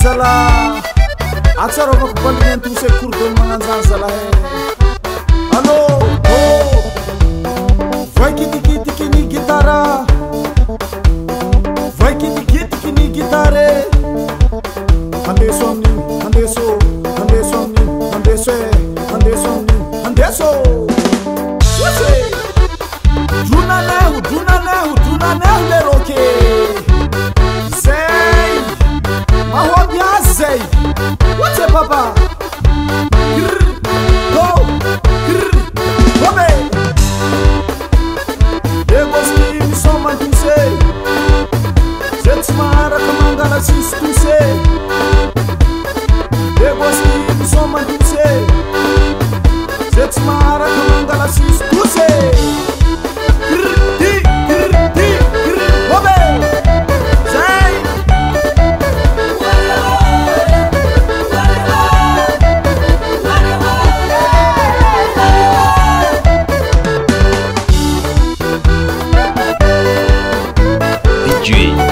Zala atsara vako pandrian tous courdo mananzan zala allo vai kiti kini gitara vai kiti kini gitare ande somni Duna nehu le roke Say, what's up, Papa? Go, come in. There was me someone to say. That's my recommendation to say. There was me someone to say. That's my recommendation to say. DJ